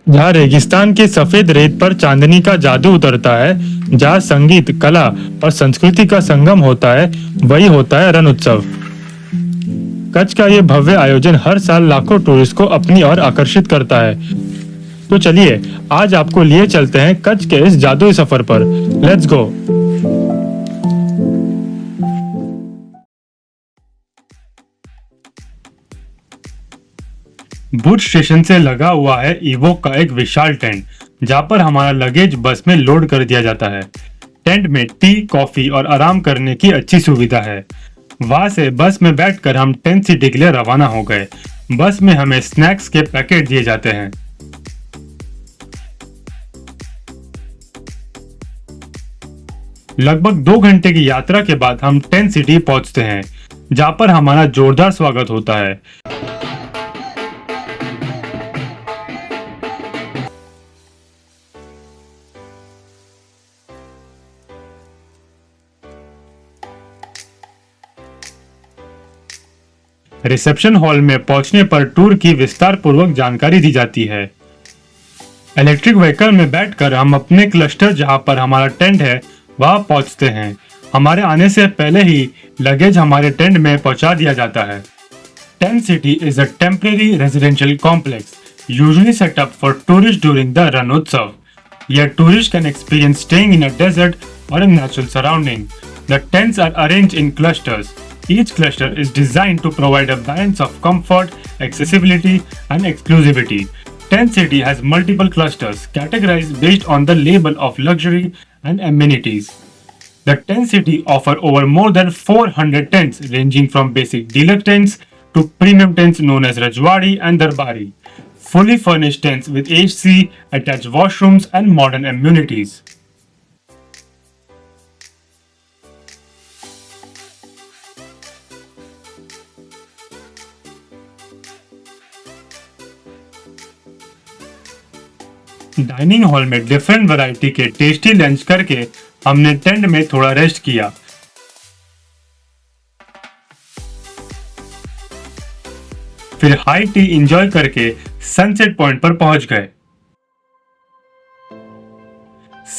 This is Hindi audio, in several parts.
जहाँ रेगिस्तान के सफेद रेत पर चांदनी का जादू उतरता है, जहाँ संगीत, कला और संस्कृति का संगम होता है, वही होता है रण उत्सव। कच्छ का ये भव्य आयोजन हर साल लाखों टूरिस्ट को अपनी ओर आकर्षित करता है। तो चलिए आज आपको लिए चलते हैं कच्छ के इस जादुई सफर पर। Let's go. भुज स्टेशन से लगा हुआ है इवोक का एक विशाल टेंट, जहाँ पर हमारा लगेज बस में लोड कर दिया जाता है। टेंट में टी, कॉफी और आराम करने की अच्छी सुविधा है। वहां से बस में बैठकर हम टेंट सिटी के लिए रवाना हो गए। बस में हमें स्नैक्स के पैकेट दिए जाते हैं। लगभग 2 घंटे की यात्रा के बाद हम टेंट सिटी पहुंचते हैं, जहाँ पर हमारा जोरदार स्वागत होता है। रिसेप्शन हॉल में पहुंचने पर टूर की विस्तार पूर्वक जानकारी दी जाती है। इलेक्ट्रिक व्हीकल में बैठकर हम अपने क्लस्टर जहां पर हमारा टेंट है वहां पहुंचते हैं। हमारे आने से पहले ही लगेज हमारे टेंट में पहुंचा दिया जाता है। Tent city is a temporary residential complex usually set up for tourist during the Rann Utsav. Here tourists can experience staying in a desert or a natural surrounding. The tents are arranged in clusters. Each cluster is designed to provide a balance of comfort, accessibility, and exclusivity. Tent City has multiple clusters categorized based on the label of luxury and amenities. The Tent City offers over more than 400 tents ranging from basic deluxe tents to premium tents known as Rajwadi and Darbari. Fully furnished tents with AC, attached washrooms, and modern amenities. Dining hall में डिफरेंट वैरायटी के टेस्टी लंच करके हमने टेंट में थोड़ा रेस्ट किया। फिर हाई टी एंजॉय करके सनसेट पॉइंट पर पहुंच गए।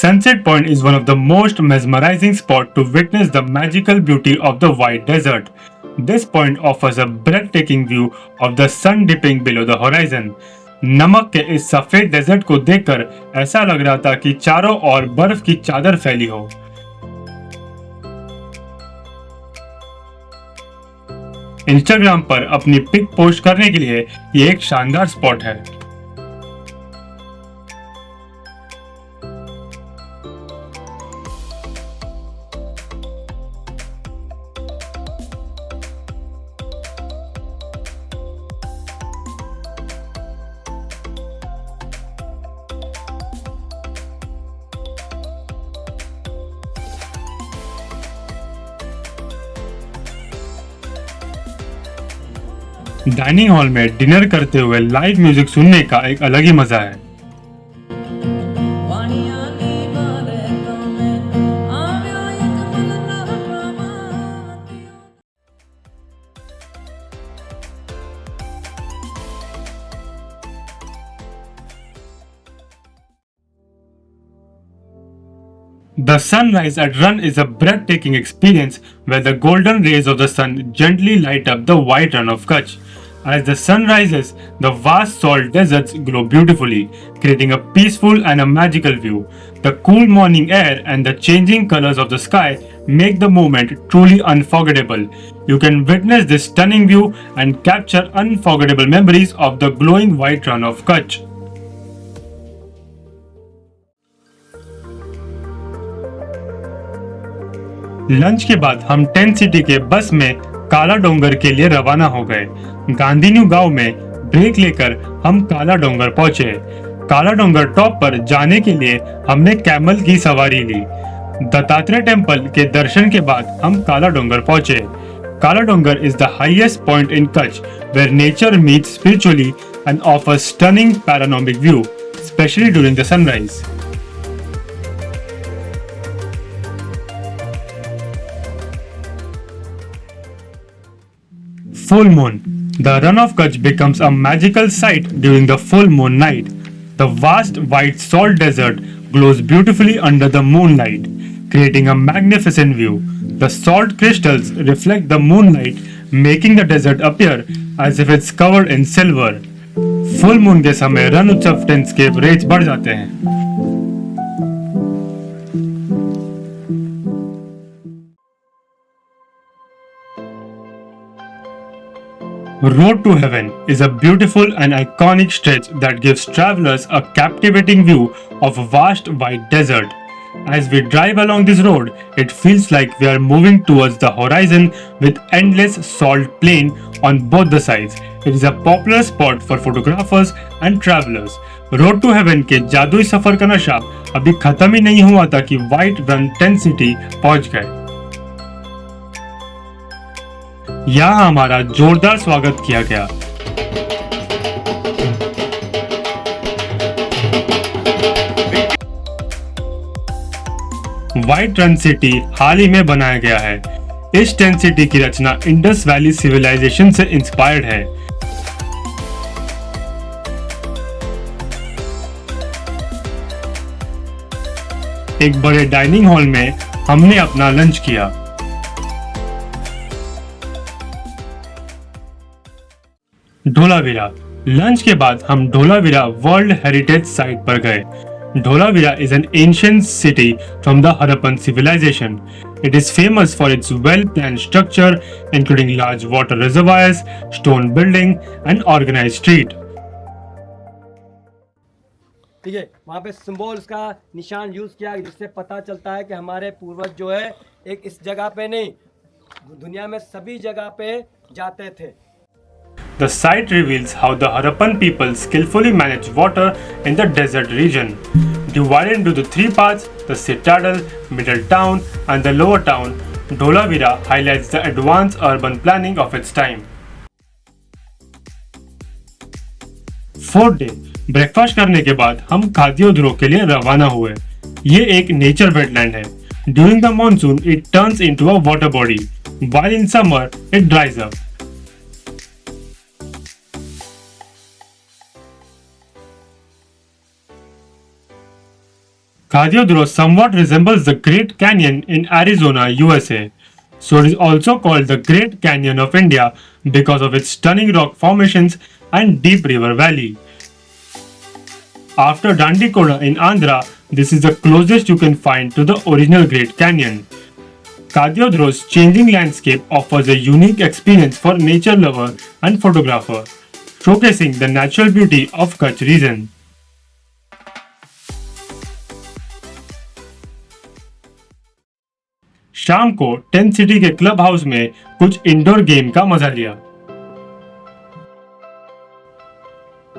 Sunset Point is one of the most mesmerizing spots to witness the magical beauty of the white desert. This point offers a breathtaking view of the sun dipping below the horizon. नमक के इस सफेद डेजर्ट को देखकर ऐसा लग रहा था कि चारों ओर बर्फ की चादर फैली हो। इंस्टाग्राम पर अपनी पिक पोस्ट करने के लिए ये एक शानदार स्पॉट है। डाइनिंग हॉल में डिनर करते हुए लाइव म्यूजिक सुनने का एक अलग ही मजा है। The sunrise at Run is a breathtaking experience where the golden rays of the sun gently light up the white run of Kutch. As the sun rises, the vast salt deserts glow beautifully, creating a peaceful and a magical view. The cool morning air and the changing colors of the sky make the moment truly unforgettable. You can witness this stunning view and capture unforgettable memories of the glowing white run of Kutch. Lunch के बाद हम टेंट सिटी के बस में काला डोंगर के लिए रवाना हो गए। गांधीन्यू गांव में ब्रेक लेकर हम काला डोंगर पहुंचे। काला डोंगर टॉप पर जाने के लिए हमने कैमल की सवारी ली। दत्तात्रेय टेम्पल के दर्शन के बाद हम काला डोंगर पहुंचे। Kala Dongar is the highest point in Kutch where nature meets spiritually and offers stunning panoramic view, especially during the sunrise. Full moon. The Run of Kutch becomes a magical sight during the full moon night. The vast white salt desert glows beautifully under the moonlight, creating a magnificent view. The salt crystals reflect the moonlight, making the desert appear as if it's covered in silver. Full moon के समय रण उत्सव टेंट्स के रेट्स बढ़ जाते हैं. Road to Heaven is a beautiful and iconic stretch that gives travelers a captivating view of a vast white desert. As we drive along this road, it feels like we are moving towards the horizon with endless salt plain on both the sides. It is a popular spot for photographers and travelers. Road to Heaven के जादुई सफर का नशा अभी खत्म ही नहीं हुआ था कि व्हाइट रन टेंट सिटी पहुंच गए. यहाँ हमारा जोरदार स्वागत किया गया. व्हाइट रन सिटी हाल ही में बनाया गया है. इस टेंट सिटी की रचना इंडस वैली सिविलाइजेशन से इंस्पायर्ड है. एक बड़े डाइनिंग हॉल में हमने अपना लंच किया. ढोलावीरा. लंच के बाद हम ढोलावीरा वर्ल्ड हेरिटेज साइट पर गए. Dholavira is an ancient city from the Harappan civilization. It is famous for its well-planned structure, including large water reservoirs, stone building, and organized street. ठीक है, वहाँ पे सिंबल्स का निशान यूज किया जिससे पता चलता है कि हमारे पूर्वज जो है एक इस जगह पे नहीं, दुनिया में सभी जगह पे जाते थे. The site reveals how the Harappan people skillfully managed water in the desert region. Divided into the three parts, the citadel, middle town, and the lower town, Dholavira highlights the advanced urban planning of its time. 4th day. Breakfast करने के बाद हम खाद्य ध्रुव के लिए रवाना हुए. ये एक नेचर वेटलैंड है. During the monsoon, it turns into a water body, while in summer, it dries up. Khajuraho somewhat resembles the Great Canyon in Arizona, USA. So it is also called the Great Canyon of India because of its stunning rock formations and deep river valley. After Dandikoda in Andhra, this is the closest you can find to the original Great Canyon. Khajuraho's changing landscape offers a unique experience for nature lover and photographer, showcasing the natural beauty of Kutch region. शाम को टेंट सिटी के क्लब हाउस में कुछ इंडोर गेम का मजा लिया.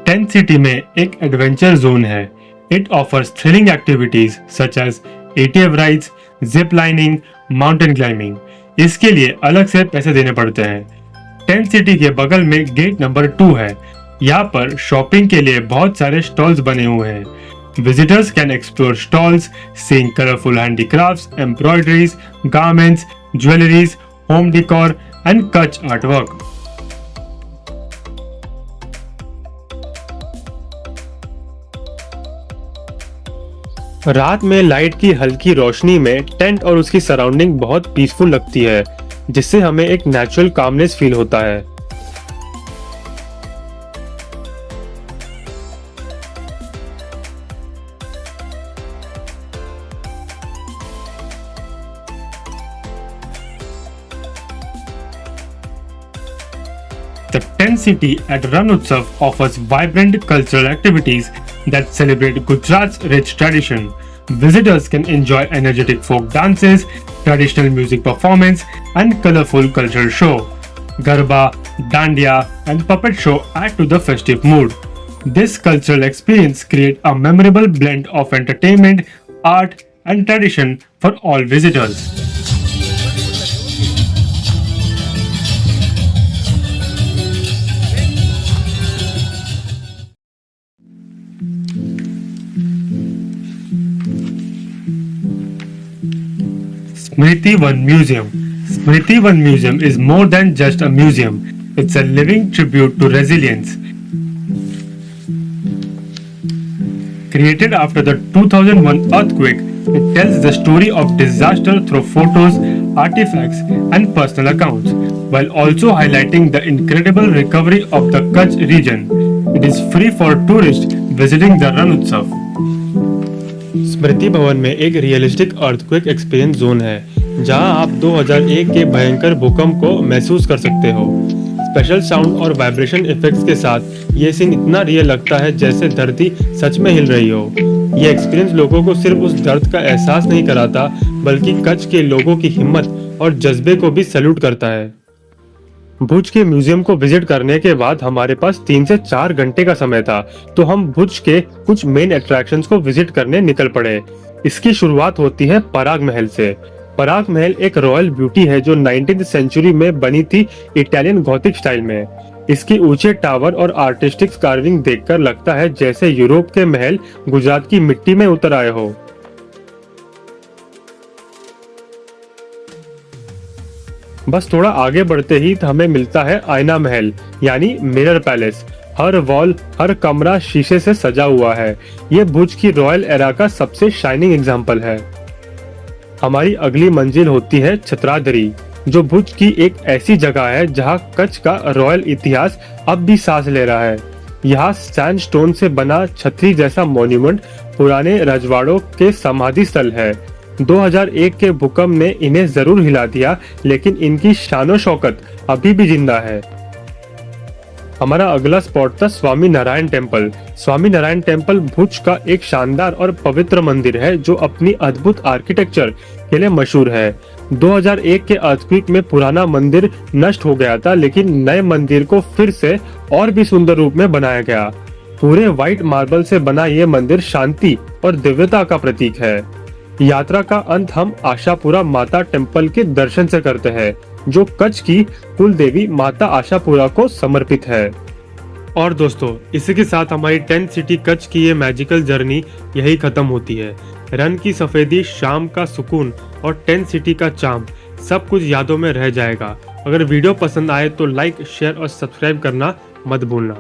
टेंट सिटी में एक एडवेंचर जोन है. It offers thrilling activities such as ATV rides, zip lining, mountain climbing. इसके लिए अलग से पैसे देने पड़ते हैं. टेंट सिटी के बगल में गेट नंबर 2 है. यहाँ पर शॉपिंग के लिए बहुत सारे स्टॉल्स बने हुए हैं. Visitors can explore stalls, seeing colorful handicrafts, embroideries, garments, jewelries, home decor, and Kutch artwork. रात में लाइट की हल्की रोशनी में टेंट और उसकी सराउंडिंग बहुत पीसफुल लगती है, जिससे हमें एक नेचुरल कामनेस फील होता है. The tent city at Ran Utsav offers vibrant cultural activities that celebrate Gujarat's rich tradition. Visitors can enjoy energetic folk dances, traditional music performance, and colorful cultural show. Garba, Dandiya, and puppet show add to the festive mood. This cultural experience creates a memorable blend of entertainment, art, and tradition for all visitors. Smriti Van Museum. Smriti Van Museum is more than just a museum. It's a living tribute to resilience. Created after the 2001 earthquake, it tells the story of disaster through photos, artifacts, and personal accounts, while also highlighting the incredible recovery of the Kutch region. It is free for tourists visiting the Ran Utsav. स्मृति भवन में एक रियलिस्टिक अर्थक्वेक एक्सपीरियंस जोन है, जहां आप 2001 के भयंकर भूकंप को महसूस कर सकते हो। स्पेशल साउंड और वाइब्रेशन इफेक्ट्स के साथ ये सीन इतना रियल लगता है जैसे धरती सच में हिल रही हो। ये एक्सपीरियंस लोगों को सिर्फ उस दर्द का एहसास नहीं कराता, बल्कि कच्छ के लोगों की हिम्मत और जज्बे को भी सैल्यूट करता है। भुज के म्यूजियम को विजिट करने के बाद हमारे पास 3 से 4 घंटे का समय था, तो हम भुज के कुछ मेन अट्रैक्शंस को विजिट करने निकल पड़े। इसकी शुरुआत होती है पराग महल से। पराग महल एक रॉयल ब्यूटी है जो 19th सेंचुरी में बनी थी इटालियन गॉथिक स्टाइल में। इसके ऊंचे टावर और आर्टिस्टिक कार्विंग देखकर लगता है जैसे यूरोप के महल गुजरात की मिट्टी में उतर आए हो। बस थोड़ा आगे बढ़ते ही हमें मिलता है आईना महल यानी मिरर पैलेस। हर वॉल, हर कमरा शीशे से सजा हुआ है। ये भुज की रॉयल एरा का सबसे शाइनिंग एग्जाम्पल है। हमारी अगली मंजिल होती है छत्राधरी, जो भुज की एक ऐसी जगह है जहां कच्छ का रॉयल इतिहास अब भी सांस ले रहा है। यहाँ सैंडस्टोन से बना छतरी जैसा मॉन्यूमेंट पुराने रजवाड़ों के समाधि स्थल है। 2001 के भूकंप ने इन्हें जरूर हिला दिया, लेकिन इनकी शानो शौकत अभी भी जिंदा है। हमारा अगला स्पॉट था स्वामी नारायण टेम्पल। स्वामी नारायण टेम्पल भुज का एक शानदार और पवित्र मंदिर है जो अपनी अद्भुत आर्किटेक्चर के लिए मशहूर है। 2001 के अर्थक्वेक में पुराना मंदिर नष्ट हो गया था, लेकिन नए मंदिर को फिर से और भी सुंदर रूप में बनाया गया। पूरे व्हाइट मार्बल से बना ये मंदिर शांति और दिव्यता का प्रतीक है। यात्रा का अंत हम आशापुरा माता टेम्पल के दर्शन से करते हैं, जो कच्छ की कुल देवी माता आशापुरा को समर्पित है। और दोस्तों, इसी के साथ हमारी 10 सिटी कच्छ की ये मैजिकल जर्नी यही खत्म होती है। रन की सफेदी, शाम का सुकून और 10 सिटी का चार्म सब कुछ यादों में रह जाएगा। अगर वीडियो पसंद आए तो लाइक, शेयर और सब्सक्राइब करना मत भूलना।